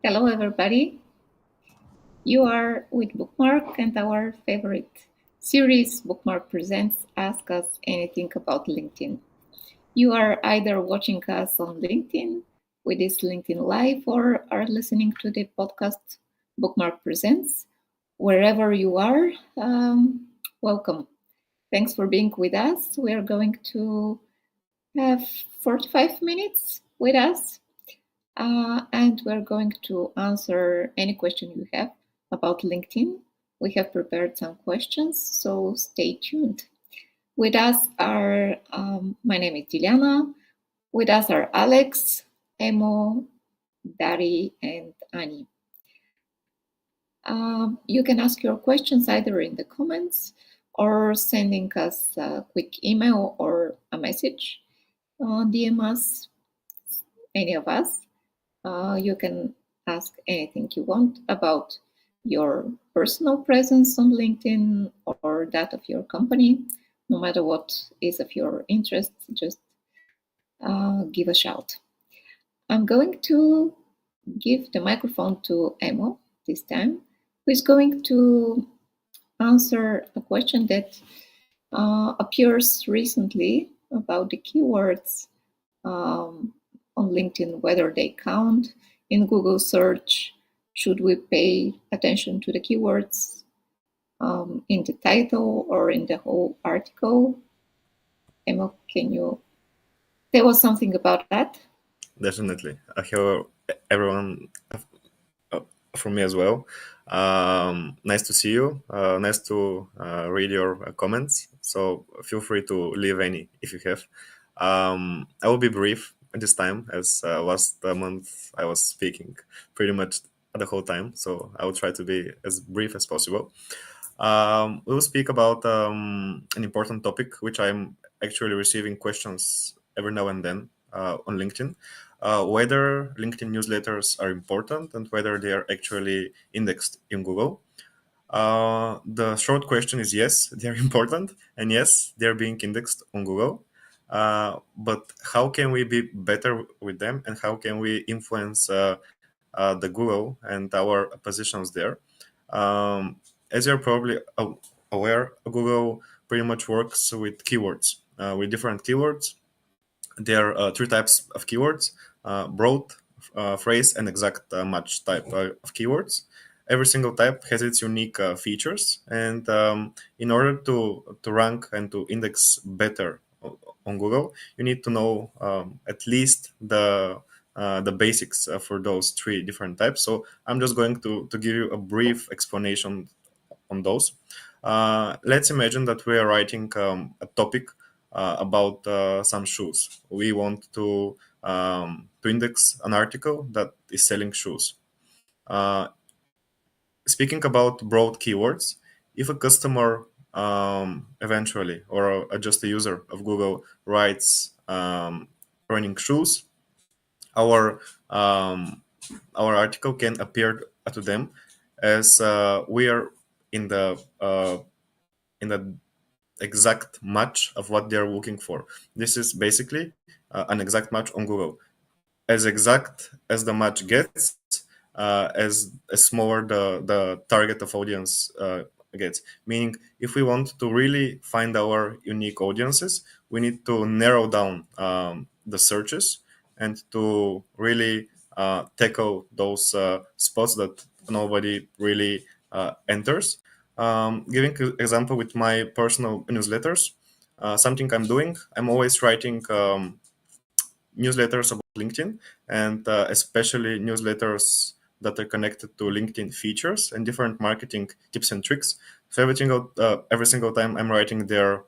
Hello, everybody. You are with Bookmark and our favorite series, BookMark Presents Ask Us Anything About LinkedIn. You are either watching us on LinkedIn with this LinkedIn Live or are listening to the podcast BookMark Presents. Wherever you are, welcome. Thanks for being with us. We are going to have 45 minutes with us and we're going to answer any question you have about LinkedIn. We have prepared some questions, so stay tuned. With us are, my name is Diliana. With us are Alex, Emo, Dari, and Ani. You can ask your questions either in the comments or sending us a quick email or a message. DM us, any of us. You can ask anything you want about your personal presence on LinkedIn or that of your company. No matter what is of your interest, just give a shout. I'm going to give the microphone to Emo this time, who is going to answer a question that appears recently about the keywords on LinkedIn, whether they count in Google search. Should we pay attention to the keywords in the title or in the whole article? Emma, can you tell us something about that? Definitely. Hello, everyone, from me as well. Nice to see you. Nice to read your comments. So feel free to leave any if you have. I will be brief this time, as last month I was speaking pretty much the whole time. So I will try to be as brief as possible. We will speak about an important topic, which I'm actually receiving questions every now and then on LinkedIn. Whether LinkedIn newsletters are important and whether they are actually indexed in Google. The short question is yes, they're important, and yes, they're being indexed on Google. But how can we be better with them, and how can we influence the Google and our positions there? As you're probably aware, Google pretty much works with keywords, with different keywords. There are three types of keywords: broad, phrase, and exact match type of keywords. Every single type has its unique features, and in order to rank and to index better on Google, you need to know at least the basics for those three different types. So I'm just going to give you a brief explanation on those. Let's imagine that we are writing a topic about some shoes. We want to index an article that is selling shoes. Uh, Speaking about broad keywords, if a customer eventually or just a user of Google writes running shoes, our um, our article can appear to them as we are in the exact match of what they're looking for. This is basically an exact match on Google. As exact as the match gets, as smaller the target of audience gets. Meaning, if we want to really find our unique audiences, we need to narrow down the searches and to really tackle those spots that nobody really enters. Giving an example with my personal newsletters, something I'm doing, I'm always writing newsletters about LinkedIn, and especially newsletters that are connected to LinkedIn features and different marketing tips and tricks. So every single time I'm writing their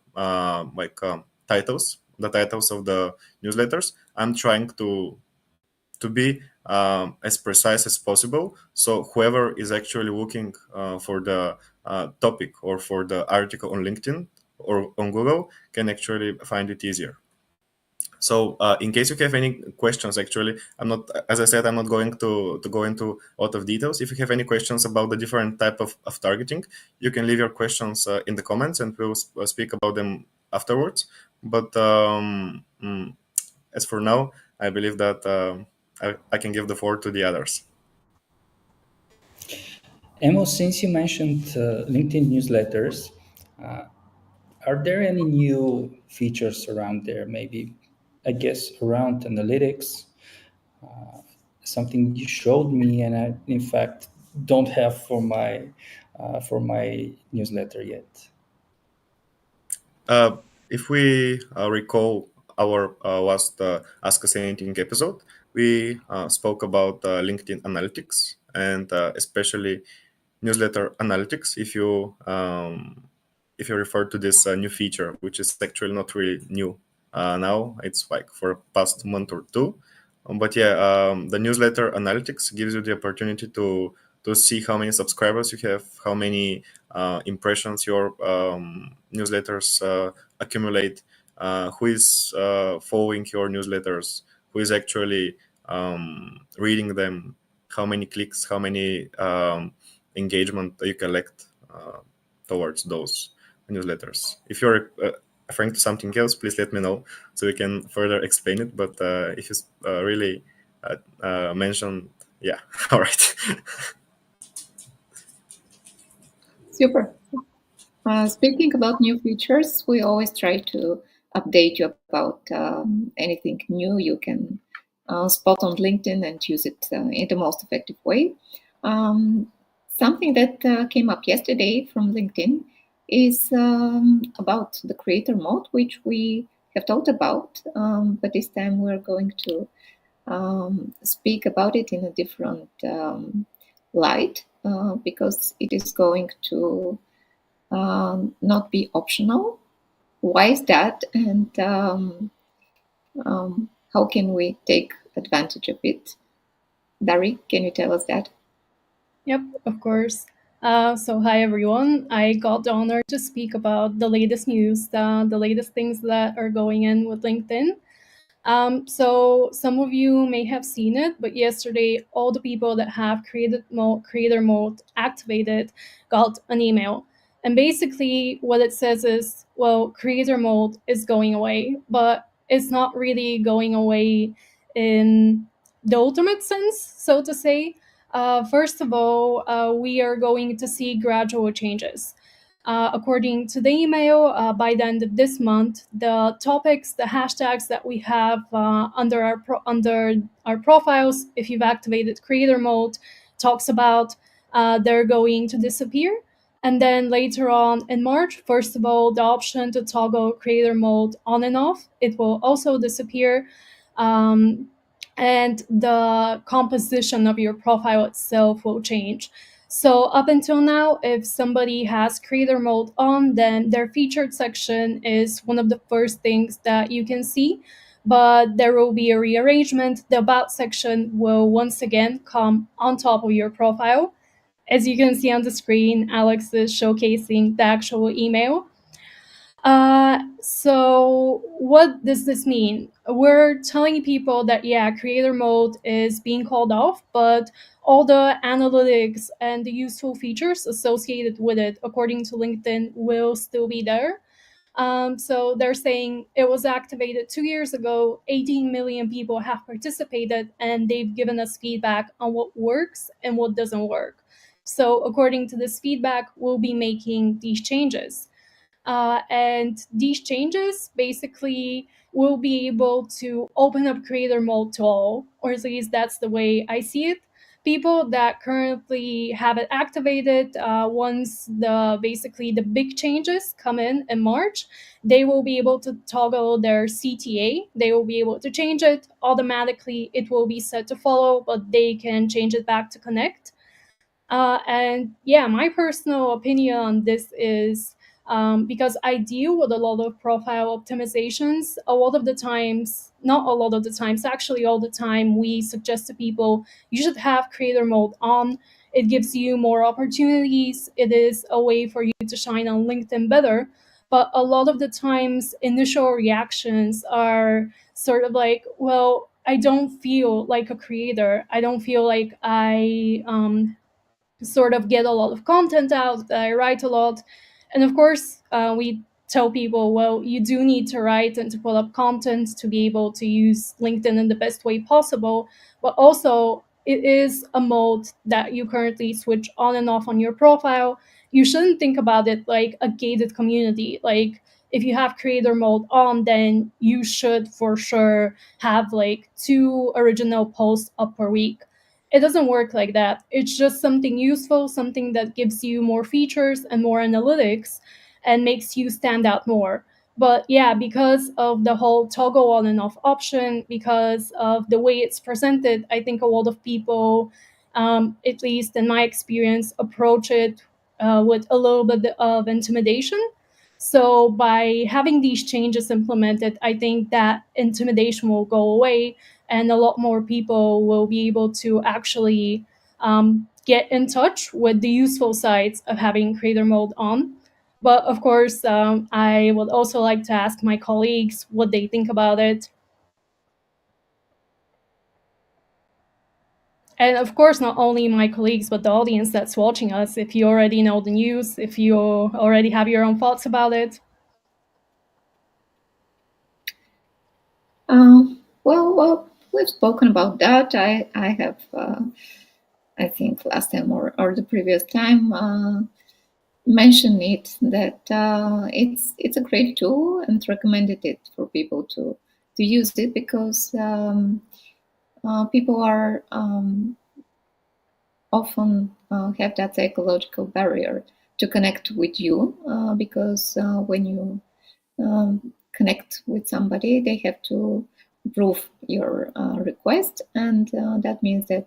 titles, the titles of the newsletters, I'm trying to be as precise as possible. So whoever is actually looking for the topic or for the article on LinkedIn or on Google can actually find it easier. So, in case you have any questions, actually, I'm not, as I said, I'm not going to go into a lot of details. If you have any questions about the different type of targeting, you can leave your questions in the comments and we'll speak about them afterwards. But as for now, I believe that I can give the floor to the others. Emo, since you mentioned LinkedIn newsletters, uh, are there any new features around there? Maybe, I guess, around analytics, something you showed me, and I, in fact, don't have for my newsletter yet. If we recall our last Ask Us Anything episode, we spoke about LinkedIn Analytics and especially newsletter analytics. If you refer to this new feature, which is actually not really new now, it's like for past month or two. But yeah, the newsletter analytics gives you the opportunity to see how many subscribers you have, how many impressions your newsletters accumulate, who is following your newsletters, who is actually reading them, how many clicks, how many engagement you collect towards those newsletters. If you're referring to something else, please let me know so we can further explain it. But if you really mention, yeah, all right. Super. Speaking about new features, we always try to update you about anything new you can spot on LinkedIn and use it in the most effective way. Um, Something that came up yesterday from LinkedIn is about the creator mode, which we have talked about, but this time we're going to speak about it in a different light because it is going to not be optional. Why is that? And how can we take advantage of it? Dari, can you tell us that? Yep, of course. So, hi everyone. I got the honor to speak about the latest news, the latest things that are going in with LinkedIn. So some of you may have seen it, but yesterday all the people that have creator mode activated got an email. And basically what it says is, well, creator mode is going away, but it's not really going away in the ultimate sense, so to say. First of all, we are going to see gradual changes. According to the email, by the end of this month, the topics, the hashtags that we have under our profiles, if you've activated creator mode, talks about, they're going to disappear. And then later on in March, first of all, the option to toggle creator mode on and off, it will also disappear. Um, and the composition of your profile itself will change. So up until now, if somebody has creator mode on, then their featured section is one of the first things that you can see. But there will be a rearrangement. The about section will once again come on top of your profile. As you can see on the screen, Alex is showcasing the actual email. So what does this mean? We're telling people that, yeah, creator mode is being called off, but all the analytics and the useful features associated with it, according to LinkedIn, will still be there. So they're saying it was activated 2 years ago, 18 million people have participated, and they've given us feedback on what works and what doesn't work. So according to this feedback, we'll be making these changes. And these changes basically will be able to open up creator mode to all, or at least that's the way I see it. People that currently have it activated, once the big changes come in March, they will be able to toggle their CTA. They will be able to change it automatically. It will be set to follow, but they can change it back to connect. And yeah, my personal opinion on this is, because I deal with a lot of profile optimizations, a lot of the times, not a lot of the times, actually all the time, we suggest to people you should have creator mode on. It gives you more opportunities. It is a way for you to shine on LinkedIn better. But a lot of the times, initial reactions are sort of like, well, I don't feel like a creator. I don't feel like I sort of get a lot of content out. I write a lot. And of course, we tell people, well, you do need to write and to put up content to be able to use LinkedIn in the best way possible. But also, it is a mode that you currently switch on and off on your profile, you shouldn't think about it like a gated community. Like, if you have creator mode on, then you should for sure have like 2 original posts up per week. It doesn't work like that. It's just something useful, something that gives you more features and more analytics and makes you stand out more. But yeah, because of the whole toggle on and off option, because of the way it's presented, I think a lot of people, at least in my experience, approach it with a little bit of intimidation. So by having these changes implemented, I think that intimidation will go away, and a lot more people will be able to actually get in touch with the useful sides of having creator mode on. But of course, I would also like to ask my colleagues what they think about it. And of course, not only my colleagues, but the audience that's watching us, if you already know the news, if you already have your own thoughts about it. Well, we've spoken about that. I have, I think last time or the previous time, mentioned it that it's a great tool and recommended it for people to use it because people are often have that psychological barrier to connect with you because when you connect with somebody, they have to prove your request, and that means that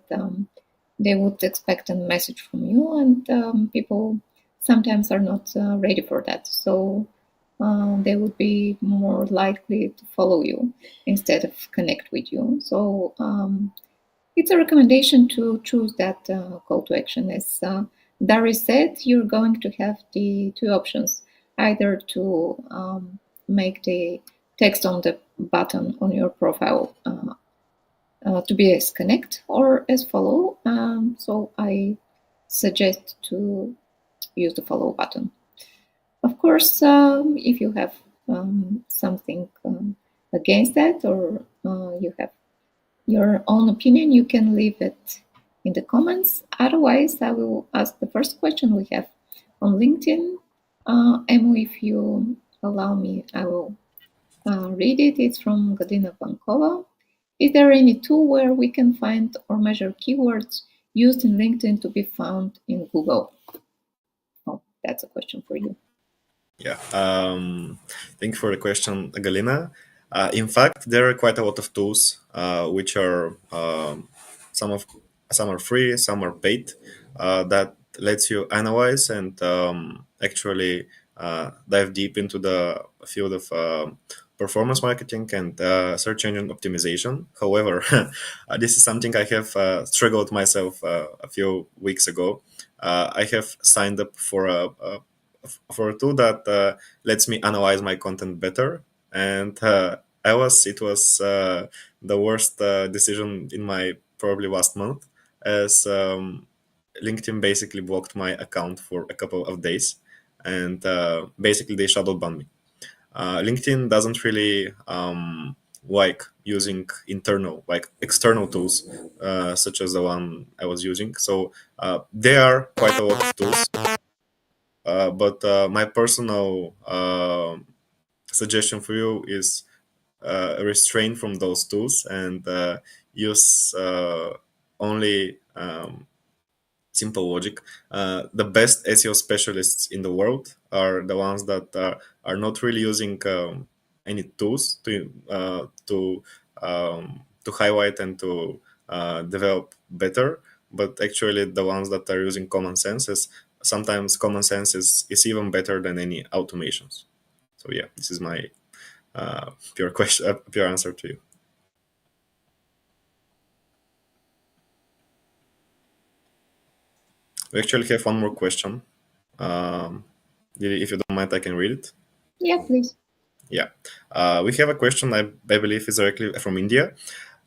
they would expect a message from you, and people sometimes are not ready for that. So they would be more likely to follow you instead of connect with you. So it's a recommendation to choose that call to action. As Dari said, you're going to have the 2 options, either to make the text on the button on your profile to be as connect or as follow. So I suggest to use the follow button. Of course, if you have something against that, or you have your own opinion, you can leave it in the comments. Otherwise, I will ask the first question we have on LinkedIn. Emu, if you allow me, I will read it. It's from Gadina Pankova. Is there any tool where we can find or measure keywords used in LinkedIn to be found in Google? Oh, that's a question for you. Yeah, thank you for the question, Galina. In fact, there are quite a lot of tools which are some of some are free, some are paid, that lets you analyze and actually dive deep into the field of performance marketing and search engine optimization. However, this is something I have struggled myself a few weeks ago. I have signed up for a tool that lets me analyze my content better, and it was the worst decision in my probably last month, as LinkedIn basically blocked my account for a couple of days, and basically they shadow banned me. LinkedIn doesn't really like using like external tools such as the one I was using. So there are quite a lot of tools, but my personal suggestion for you is restrain from those tools and use only simple logic. The best SEO specialists in the world are the ones that are not really using any tools to highlight and to develop better, but actually the ones that are using common sense. Is sometimes common sense is even better than any automations. So yeah, this is my pure answer to you. We actually have one more question. If you don't mind, I can read it. Yeah, please. Yeah, we have a question I believe is directly from India.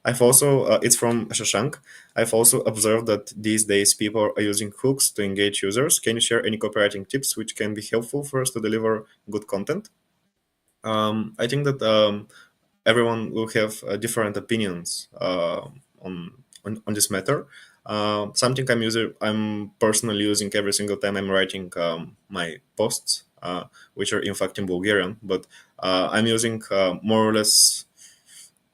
I've also it's from Shashank. I've also observed that these days people are using hooks to engage users. Can you share any copywriting tips which can be helpful for us to deliver good content? I think that everyone will have different opinions on on this matter. Something I'm personally using every single time I'm writing my posts, which are in fact in Bulgarian, but I'm using more or less.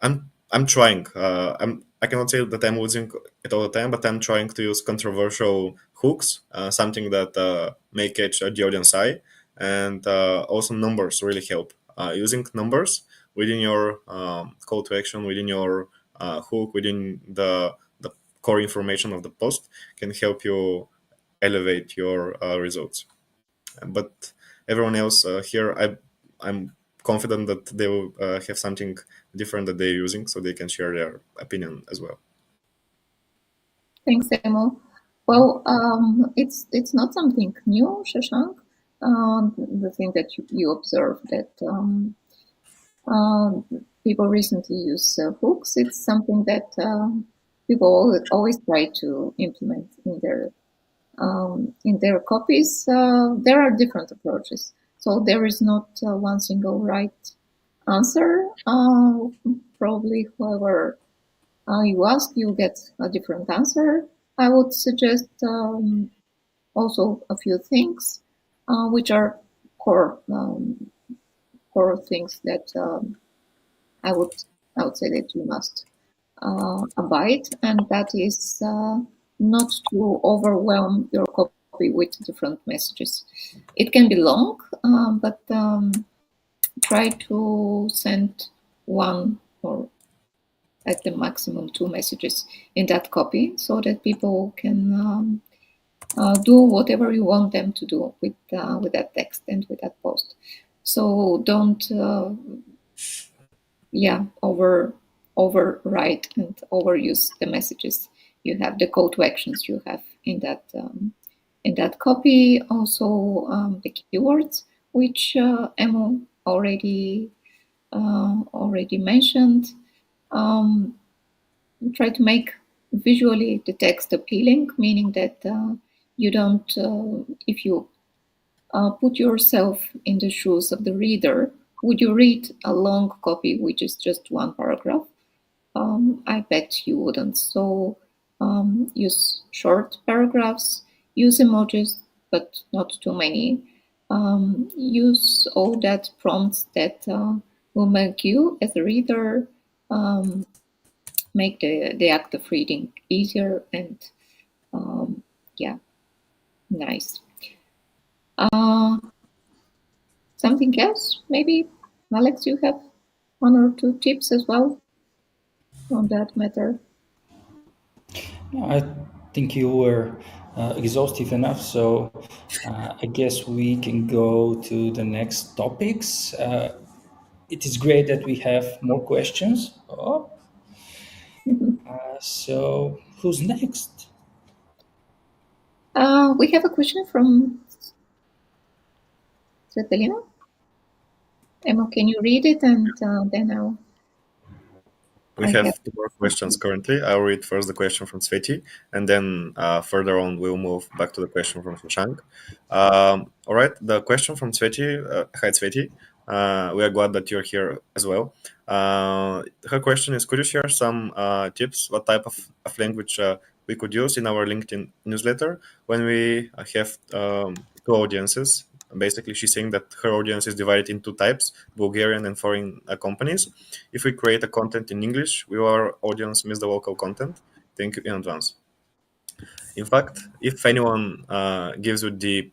I'm trying. I cannot say that I'm using it all the time, but I'm trying to use controversial hooks, something that may catch the audience eye, and also numbers really help. Using numbers within your call to action, within your hook, within the core information of the post can help you elevate your results. But everyone else here, I'm confident that they will have something different that they're using, so they can share their opinion as well. Thanks, Emo. Well, it's not something new, Shashank. The thing that you observe that people recently use hooks. It's something that people always try to implement in their copies. There are different approaches, so there is not one single right answer. Probably, whoever you ask, you get a different answer. I would suggest also a few things, which are core core things that I would I would say that you must abide, and that is not to overwhelm your copy with different messages. It can be long, but try to send one or at the maximum two messages in that copy so that people can do whatever you want them to do with that text and with that post. So don't overwrite and overuse the messages you have, the call to actions you have in that copy. Also the keywords, which Emo already mentioned. Try to make visually the text appealing, meaning that you don't, if you put yourself in the shoes of the reader, would you read a long copy which is just one paragraph? I bet you wouldn't. So use short paragraphs, use emojis, but not too many. Use all that prompts that will make you, as a reader, make the act of reading easier and yeah, nice. Something else, maybe, Alex, you have one or two tips as well on that matter. I think you were exhaustive enough, so I guess we can go to the next topics. It is great that we have more questions. So, who's next? We have a question from Svetlana. Emma, can you read it, and then We have two more questions currently. I'll read first the question from Sveti, and then further on we'll move back to the question from Shashank. All right, the question from Sveti. Hi, Sveti. We are glad that you're here as well. Her question is: could you share some tips? What type of language we could use in our LinkedIn newsletter when we have two audiences? Basically, she's saying that her audience is divided into types: Bulgarian and foreign companies. If we create a content in English, will our audience miss the local content? Thank you in advance. In fact, if anyone gives you the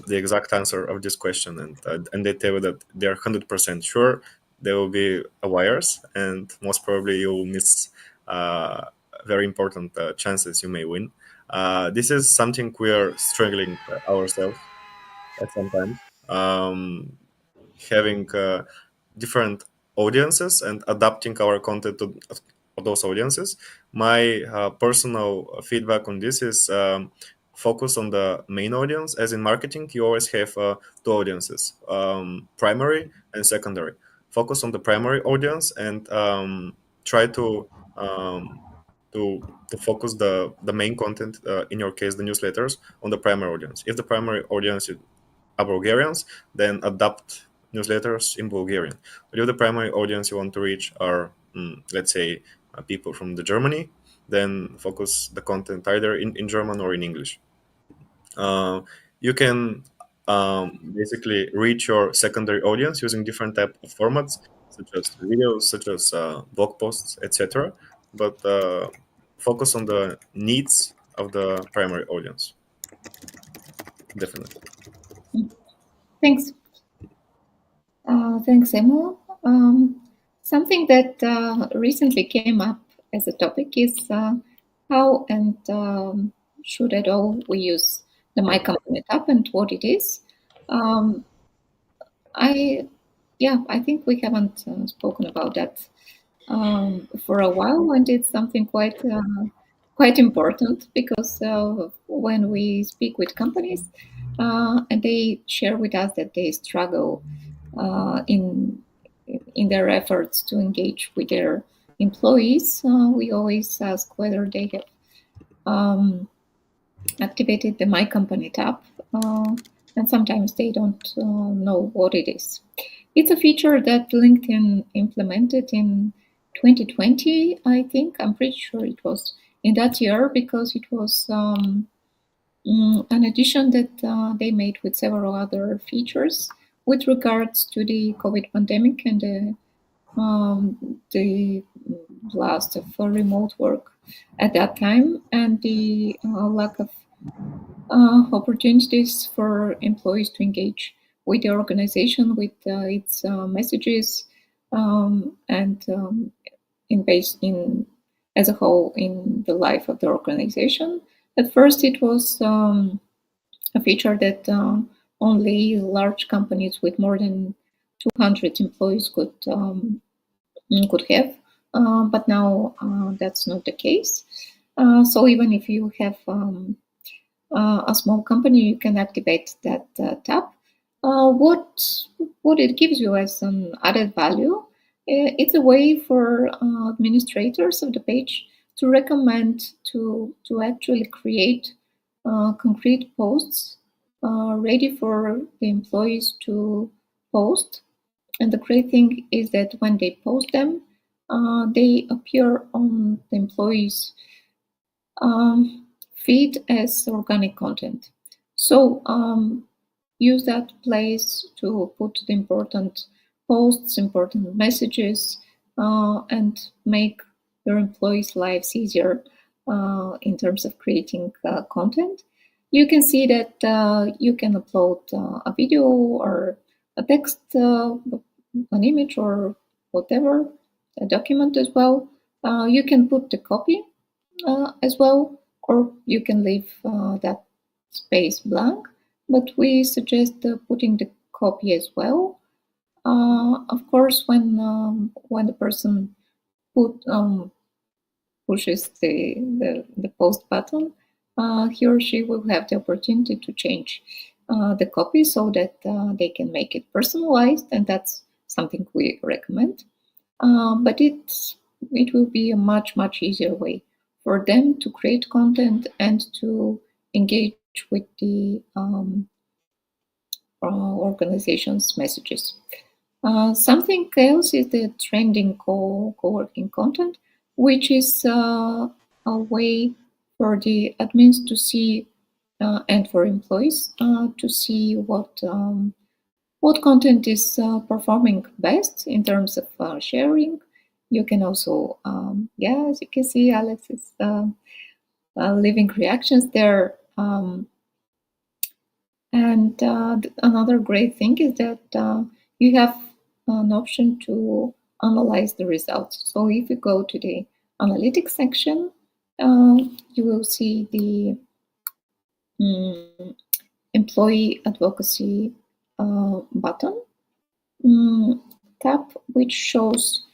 exact answer of this question and they tell you that they're 100% sure, there will be a wires, and most probably you will miss very important chances you may win. This is something we are struggling ourselves at some time. Having different audiences and adapting our content to those audiences. My personal feedback on this is focus on the main audience. As in marketing, you always have two audiences, primary and secondary. Focus on the primary audience and try to focus the main content, in your case the newsletters, on the primary audience. If the primary audience are Bulgarians, then adapt newsletters in Bulgarian. But if the primary audience you want to reach are, let's say, people from the Germany, then focus the content either in German or in English. You can basically reach your secondary audience using different type of formats, such as videos, such as blog posts, etc. But focus on the needs of the primary audience. Definitely. Thanks. Thanks, Emo. Something that recently came up as a topic is how and should at all we use the My Company tab and what it is. Um, I think we haven't spoken about that for a while, and it's something quite important because when we speak with companies and they share with us that they struggle in their efforts to engage with their employees, we always ask whether they have activated the My Company tab, and sometimes they don't know what it is. It's a feature that LinkedIn implemented in 2020, I think. I'm pretty sure it was in that year because it was an addition that they made with several other features with regards to the COVID pandemic and the blast of remote work at that time and the lack of opportunities for employees to engage with the organization, with its messages, and in as a whole in the life of the organization. At first, it was a feature that only large companies with more than 200 employees could have, but now that's not the case. So even if you have a small company, you can activate that tab. What it gives you as an added value, it's a way for administrators of the page to recommend to actually create concrete posts ready for the employees to post. And the great thing is that when they post them, they appear on the employees' feed as organic content. So use that place to put the important posts, important messages, and make your employees' lives easier in terms of creating content. You can see that you can upload a video or a text, an image, or whatever, a document as well. You can put the copy as well, or you can leave that space blank. But we suggest putting the copy as well. Of course, when the person pushes the post button, he or she will have the opportunity to change the copy so that they can make it personalized, and that's something we recommend. But it will be a much easier way for them to create content and to engage with the organization's messages. Something else is the trending co-working content, which is a way for the admins to see and for employees to see what content is performing best in terms of sharing. You can also, as you can see, Alex is leaving reactions there. And another great thing is that you have an option to analyze the results. So if you go to the analytics section, you will see the employee advocacy button tab, which shows,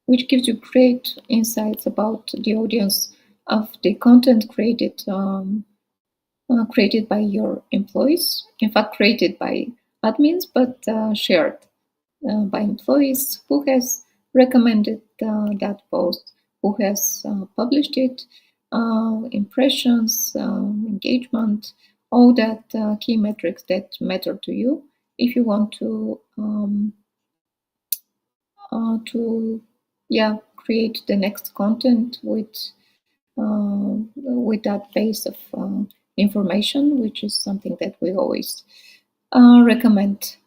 which gives you great insights about the audience of the content created by your employees. In fact, created by admins, but shared by employees. Who has recommended that post? Who has published it? Impressions, engagement, all that key metrics that matter to you if you want to create the next content with that base of information, which is something that we always recommend.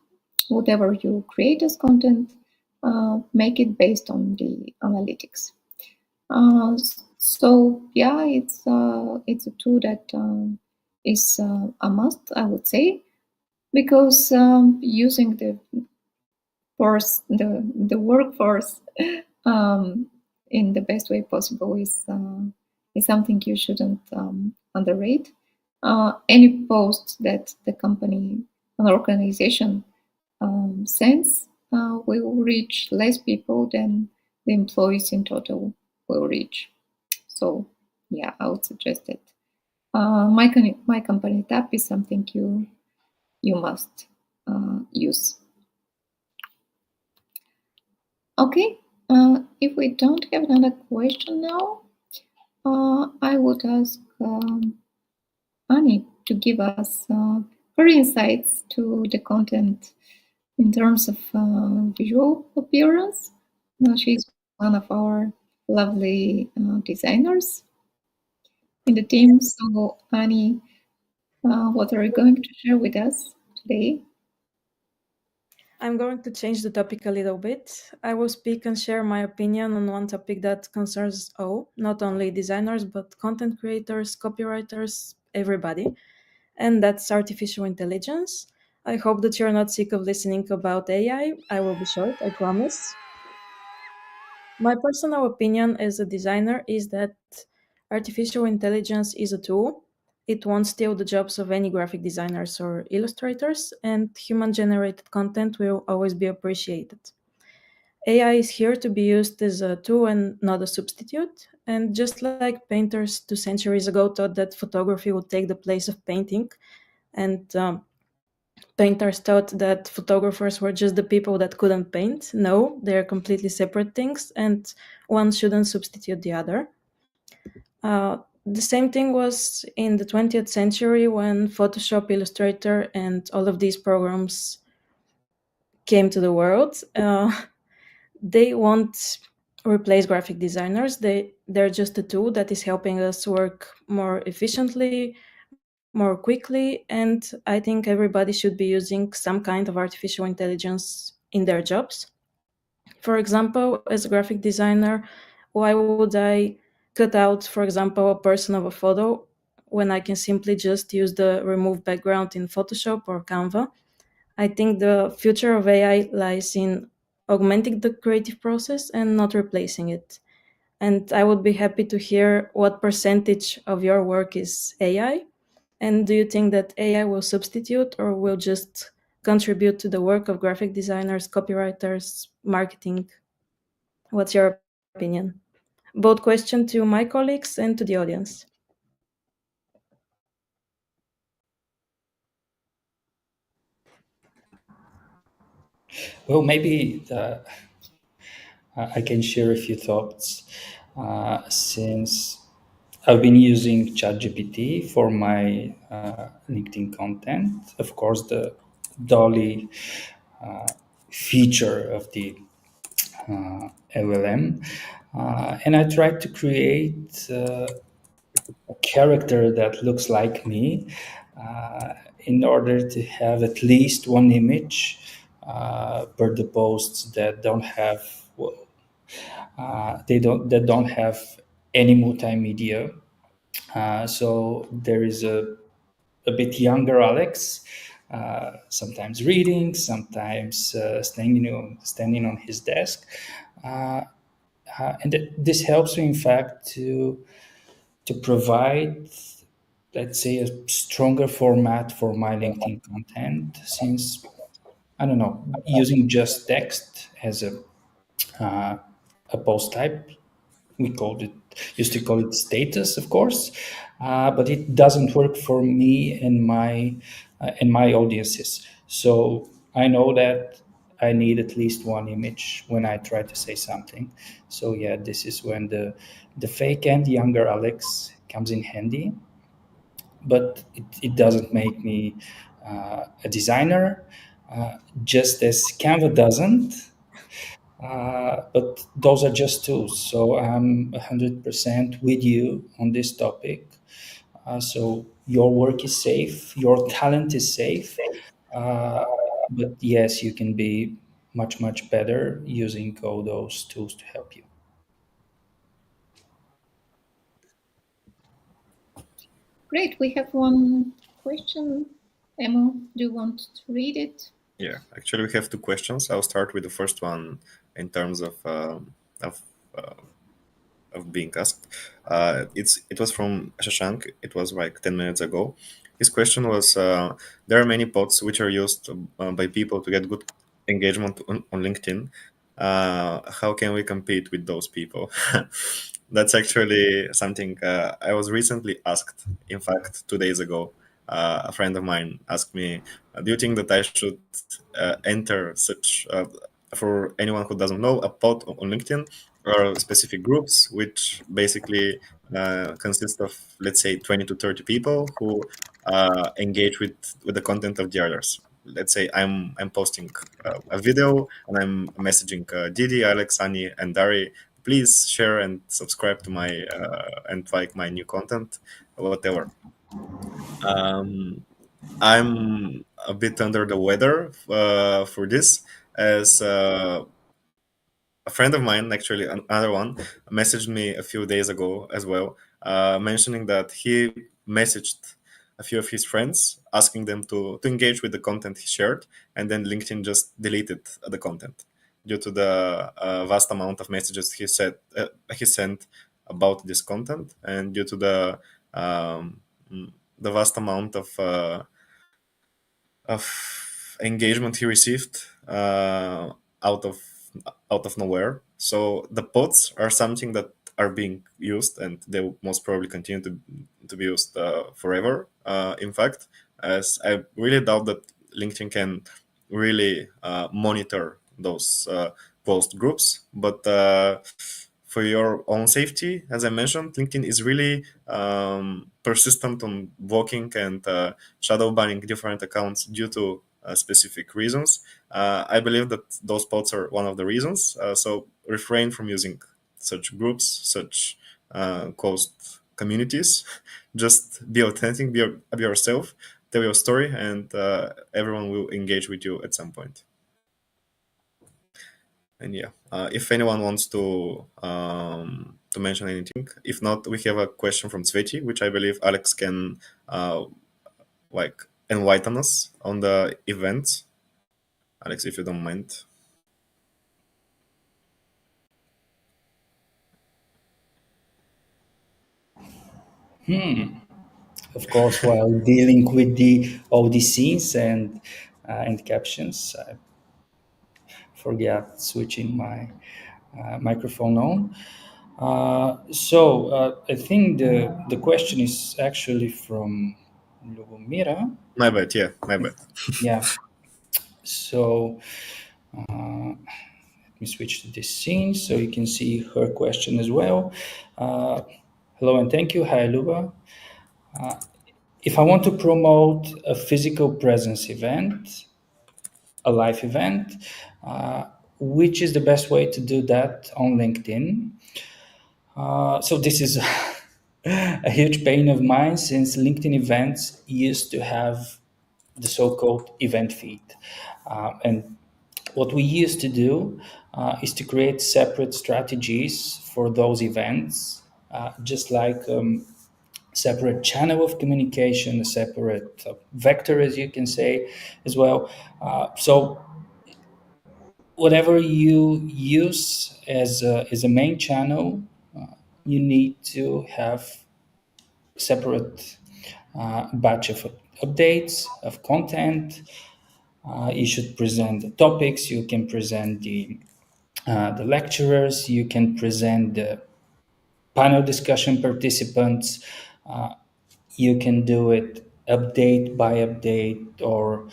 Whatever you create as content, make it based on the analytics. So yeah, it's a tool that is a must, I would say, because using the workforce in the best way possible is something you shouldn't underrate. Any post that the company, an organization sends will reach less people than the employees in total will reach. So yeah, I would suggest that my company tab is something you must use. Okay, if we don't have another question now, I would ask Annie to give us her insights to the content in terms of visual appearance. She's one of our lovely designers in the team. So, Annie, what are you going to share with us today? I'm going to change the topic a little bit. I will speak and share my opinion on one topic that concerns all, not only designers, but content creators, copywriters, everybody, and that's artificial intelligence. I hope that you're not sick of listening about AI. I will be short, I promise. My personal opinion as a designer is that artificial intelligence is a tool. It won't steal the jobs of any graphic designers or illustrators, and human generated content will always be appreciated. AI is here to be used as a tool and not a substitute. And just like painters 2 centuries ago thought that photography would take the place of painting, and painters thought that photographers were just the people that couldn't paint. No, they're completely separate things, and one shouldn't substitute the other. The same thing was in the 20th century when Photoshop, Illustrator, and all of these programs came to the world. They won't replace graphic designers. They're just a tool that is helping us work more efficiently, more quickly, and I think everybody should be using some kind of artificial intelligence in their jobs. For example, as a graphic designer, why would I cut out, for example, a person of a photo when I can simply just use the remove background in Photoshop or Canva? I think the future of AI lies in augmenting the creative process and not replacing it. And I would be happy to hear what percentage of your work is AI. And do you think that AI will substitute or will just contribute to the work of graphic designers, copywriters, marketing? What's your opinion? Both question to my colleagues and to the audience. Well, maybe I can share a few thoughts since I've been using ChatGPT for my LinkedIn content. Of course, the Dolly feature of the LLM. And I tried to create a character that looks like me in order to have at least one image per the posts that don't have that don't have any multimedia. So there is a bit younger Alex, sometimes reading, sometimes standing on his desk, and this helps me, in fact, to provide, let's say, a stronger format for my LinkedIn content. Since I don't know, using just text as a post type, we called it used to call it status, of course, but it doesn't work for me and my audiences. So I know that I need at least one image when I try to say something. So yeah, this is when the fake and younger Alex comes in handy, but it doesn't make me a designer, just as Canva doesn't. But those are just tools. So I'm 100% with you on this topic. So your work is safe, your talent is safe, uh, but yes, you can be much, much better using all those tools to help you. Great. We have one question. Emo, do you want to read it? Yeah, actually, we have two questions. I'll start with the first one in terms of uh, of being asked. It was from Shashank. It was like 10 minutes ago. His question was: there are many bots which are used by people to get good engagement on LinkedIn. How can we compete with those people? That's actually something I was recently asked. In fact, 2 days ago, a friend of mine asked me, "Do you think that I should enter such?" For anyone who doesn't know, a bot on LinkedIn or specific groups, which basically consist of, let's say, 20 to 30 people who engage with the content of the others. Let's say I'm posting a video and I'm messaging Didi, Alex, Ani, and Dari. Please share and subscribe to my and like my new content, whatever. Um, I'm a bit under the weather for this, as a friend of mine, actually another one, messaged me a few days ago as well, mentioning that he messaged a few of his friends asking them to engage with the content he shared, and then LinkedIn just deleted the content due to the vast amount of messages he sent about this content, and due to um, the vast amount of engagement he received out of out of nowhere. So the bots are something that are being used, and they will most probably continue to be used forever. In fact, as I really doubt that LinkedIn can really monitor those post groups, but for your own safety, as I mentioned, LinkedIn is really persistent on blocking and shadow banning different accounts due to specific reasons. I believe that those bots are one of the reasons. So refrain from using such groups, such closed communities. Just be authentic, be yourself, tell your story, and everyone will engage with you at some point. And yeah, if anyone wants to mention anything, if not, we have a question from Sveti, which I believe Alex can like enlighten us on the event. Alex, if you don't mind. Of course, while dealing with the all the scenes and captions, I forget switching my microphone on. I think the question is actually from Lubomira. My bad. Yeah, my bad. Yeah. So let me switch to this scene so you can see her question as well. Uh, Hello and thank you. Hi, Luba. If I want to promote a physical presence event, a live event, which is the best way to do that on LinkedIn? So this is a huge pain of mine since LinkedIn events used to have the so-called event feed. And what we used to do is to create separate strategies for those events, just like separate channel of communication, a separate vector, as you can say, as well. So whatever you use as a main channel, you need to have separate batch of updates of content. You should present the topics. You can present the lecturers. You can present the panel discussion participants. You can do it update by update, or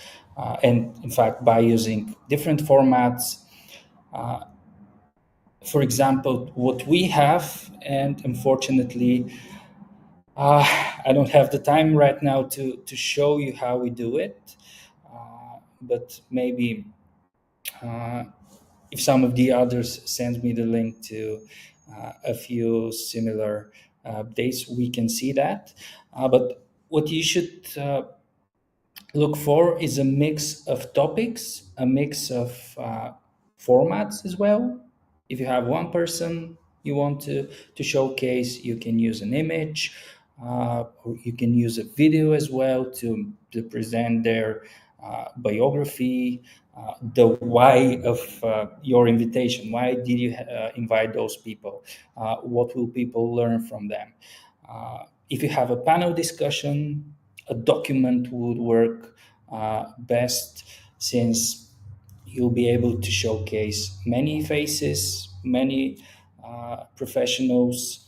and in fact by using different formats. For example, what we have, and unfortunately, I don't have the time right now to show you how we do it, but maybe if some of the others send me the link to a few similar updates, we can see that. But what you should look for is a mix of topics, a mix of formats as well. If you have one person you want to showcase, you can use an image, or you can use a video as well to present their biography, the why of your invitation. Why did you invite those people? What will people learn from them? If you have a panel discussion, a document would work best, since you'll be able to showcase many faces, many professionals,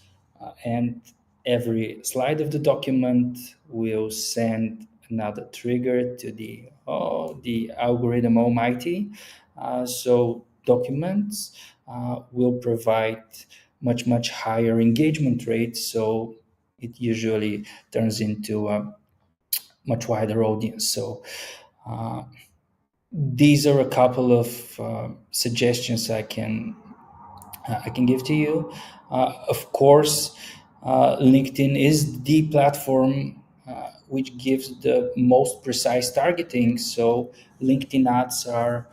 and every slide of the document will send another trigger to the algorithm almighty. So documents will provide much higher engagement rates. So it usually turns into a much wider audience. So these are a couple of suggestions I can give to you. Of course, LinkedIn is the platform which gives the most precise targeting. So LinkedIn ads are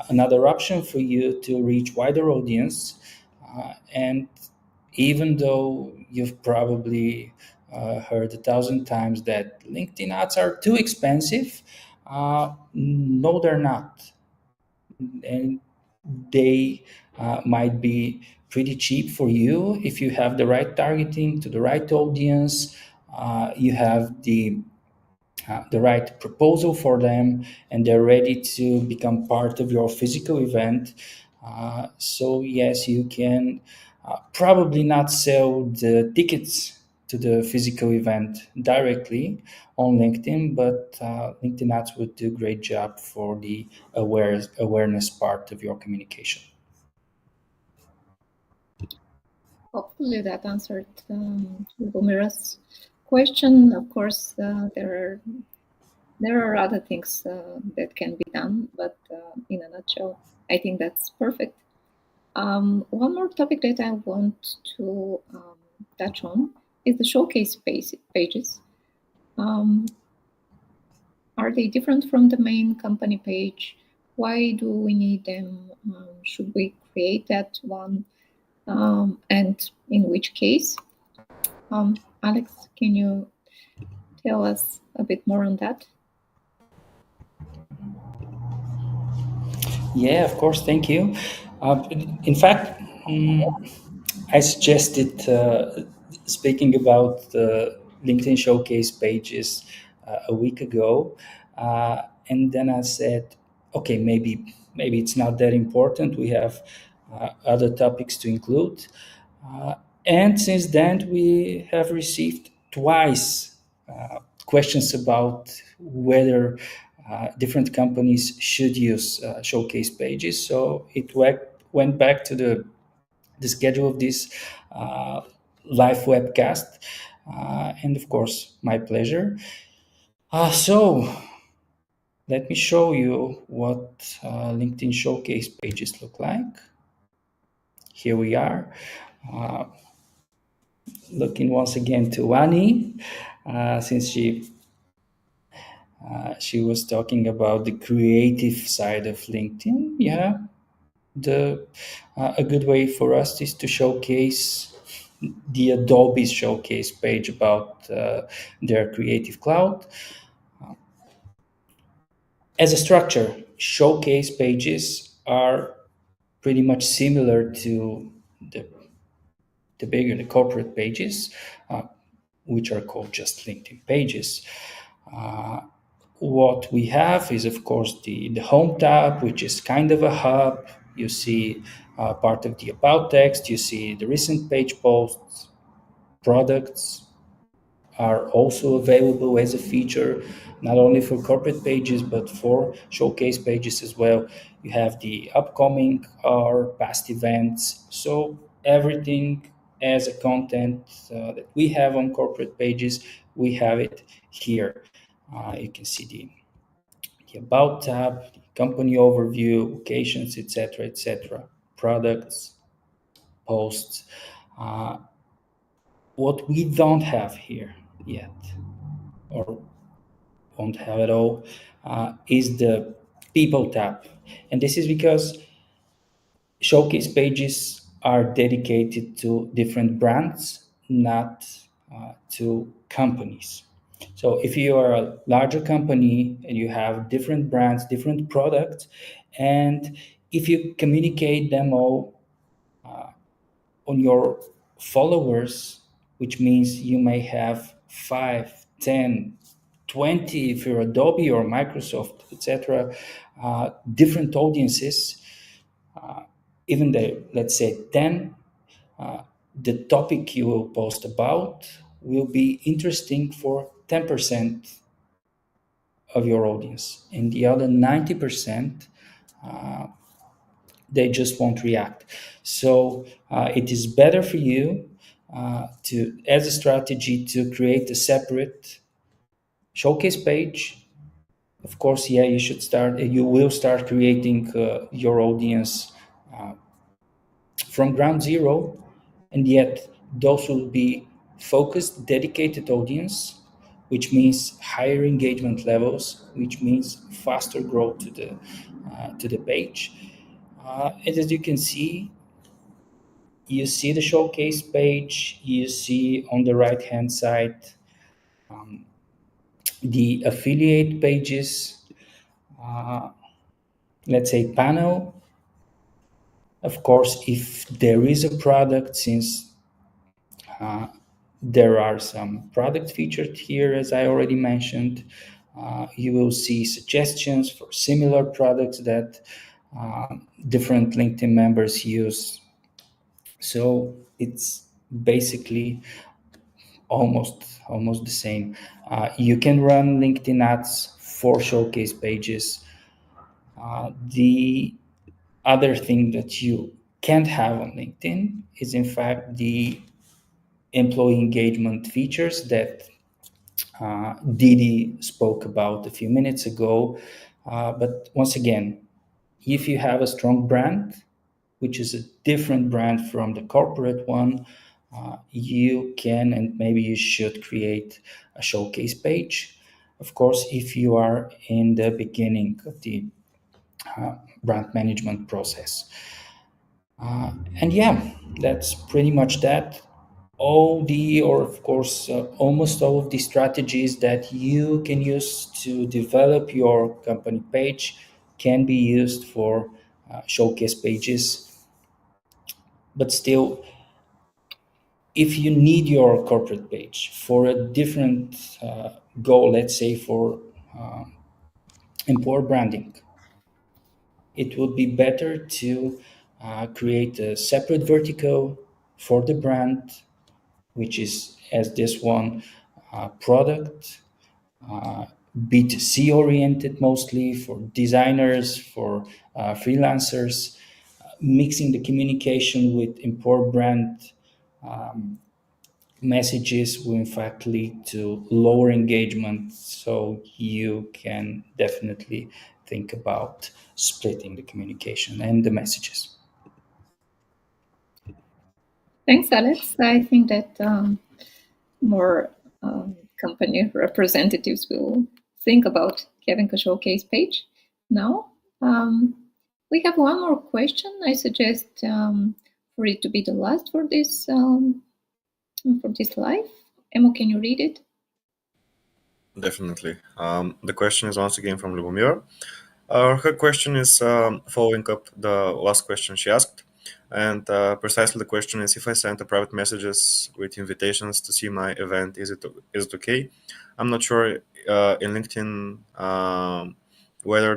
another option for you to reach wider audience. And even though you've probably heard 1,000 times that LinkedIn ads are too expensive, no, they're not. And they might be pretty cheap for you if you have the right targeting to the right audience. You have the right proposal for them, and they're ready to become part of your physical event. So yes, you can probably not sell the tickets to the physical event directly on LinkedIn, but LinkedIn ads would do a great job for the awareness part of your communication. Hopefully that answered Lumira's question. Of course, there are other things that can be done, but in a nutshell, I think that's perfect. One more topic that I want to touch on is the showcase pages. Are they different from the main company page? Why do we need them? Should we create that one? And in which case? Alex, can you tell us a bit more on that? Yeah, of course. Thank you. In fact, I suggested speaking about the LinkedIn Showcase pages a week ago, and then I said, okay, maybe it's not that important. We have other topics to include, and since then we have received twice questions about whether different companies should use showcase pages. So it went back to the schedule of this live webcast, and of course, my pleasure. So let me show you what LinkedIn Showcase pages look like. Here we are. Looking once again to Ani, since she was talking about the creative side of LinkedIn. Yeah, a good way for us is to showcase the Adobe showcase page about their Creative Cloud. As a structure, showcase pages are pretty much similar to the bigger the corporate pages, which are called just LinkedIn pages. What we have is, of course, the home tab, which is kind of a hub. You see part of the about text, you see the recent page posts, products are also available as a feature, not only for corporate pages, but for showcase pages as well. You have the upcoming or past events. So everything as a content that we have on corporate pages, we have it here. You can see the About tab, the company overview, locations, etc., products, posts. What we don't have here yet, or won't have at all, is the People tab. And this is because showcase pages are dedicated to different brands, not to companies. So if you are a larger company and you have different brands, different products, and if you communicate them all on your followers, which means you may have 5, 10, 20 if you're Adobe or Microsoft, etc., different audiences, even the, let's say, 10, the topic you will post about will be interesting for 10% of your audience. And the other 90%, they just won't react. So it is better for you to, as a strategy, to create a separate showcase page. Of course, yeah, you will start creating your audience from ground zero, and yet those will be focused, dedicated audience, which means higher engagement levels, which means faster growth to the page. And as you can see, you see the showcase page, you see on the right hand side the affiliate pages, let's say panel. Of course, if there is a product, since there are some product featured here, as I already mentioned, you will see suggestions for similar products that different LinkedIn members use. So it's basically almost the same. You can run LinkedIn ads for showcase pages. The other thing that you can't have on LinkedIn is, in fact, the employee engagement features that Didi spoke about a few minutes ago. But once again, if you have a strong brand, which is a different brand from the corporate one, you can and maybe you should create a showcase page. Of course, if you are in the beginning of the brand management process. And yeah, that's pretty much that. Of course, almost all of the strategies that you can use to develop your company page can be used for showcase pages. But still, if you need your corporate page for a different goal, let's say for employer branding, it would be better to create a separate vertical for the brand, which is, as this one, product, B2C oriented mostly for designers, for freelancers, mixing the communication with employer brand messages will in fact lead to lower engagement. So you can definitely think about splitting the communication and the messages. Thanks, Alex. I think that more company representatives will think about having a showcase page now. We have one more question. I suggest for it to be the last for this live. Emo, can you read it? Definitely. The question is once again from Lubomir. Her question is following up the last question she asked. And precisely the question is, if I send a private messages with invitations to see my event, is it okay? I'm not sure in LinkedIn whether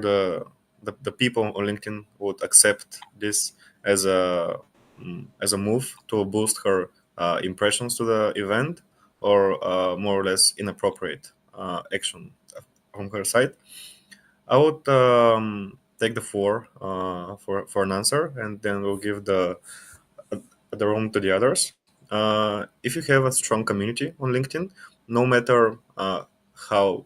the people on LinkedIn would accept this as a move to boost her impressions to the event, or more or less inappropriate action from her side. I would take the floor for an answer, and then we'll give the room to the others. If you have a strong community on LinkedIn, no matter how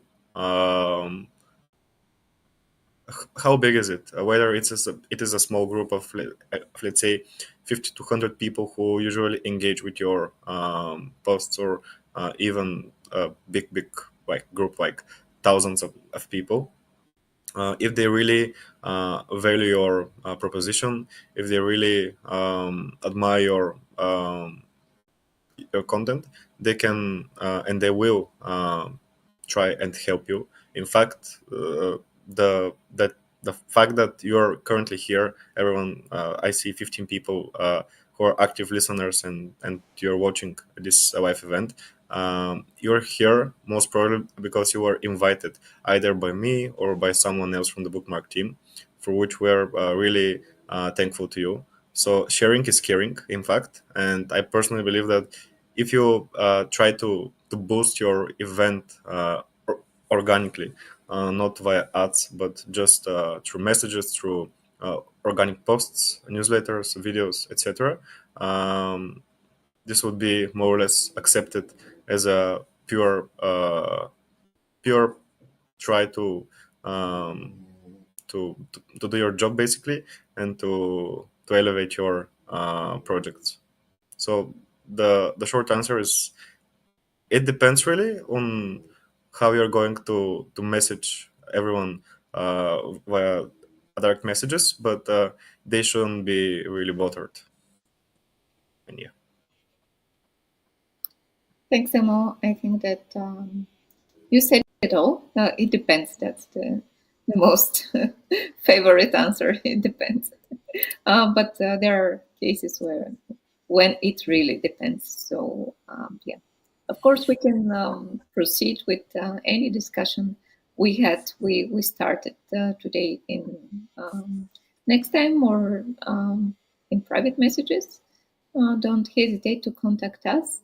how big is it? Whether it is a small group of let's say 50 to 100 people who usually engage with your posts, or even a big like group like thousands of people. If they really value your proposition, if they really admire your content, they can and they will try and help you. In fact, the fact that you're currently here, everyone, I see 15 people who are active listeners, and you're watching this live event. You're here most probably because you were invited either by me or by someone else from the Bookmark team, for which we're really thankful to you. So sharing is caring, in fact, and I personally believe that if you try to boost your event organically, not via ads, but just through messages, through organic posts, newsletters, videos, etc., this would be more or less accepted as a pure try to do your job basically, and to elevate your projects. So the short answer is it depends really on how you're going to message everyone via direct messages, but they shouldn't be really bothered. And yeah. Thanks, Emo. I think that you said it all. It depends. That's the most favorite answer. It depends. But there are cases when it really depends. So yeah, of course we can proceed with any discussion we started today in next time, or in private messages. Don't hesitate to contact us.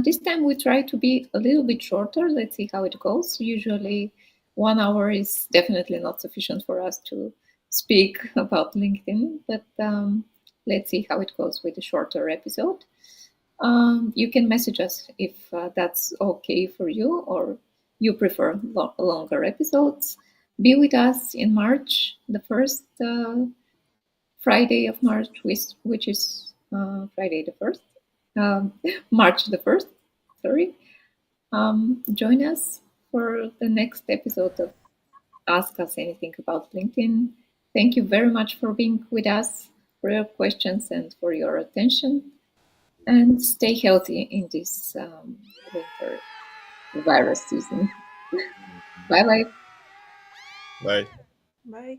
This time we try to be a little bit shorter. Let's see how it goes. Usually 1 hour is definitely not sufficient for us to speak about LinkedIn, but let's see how it goes with a shorter episode. You can message us if that's okay for you, or you prefer longer episodes. Be with us in March, the first Friday of March, which is Friday the 1st, March the 1st, sorry. Join us for the next episode of Ask Us Anything About LinkedIn. Thank you very much for being with us, for your questions, and for your attention. And stay healthy in this winter virus season. Bye bye. Bye. Bye.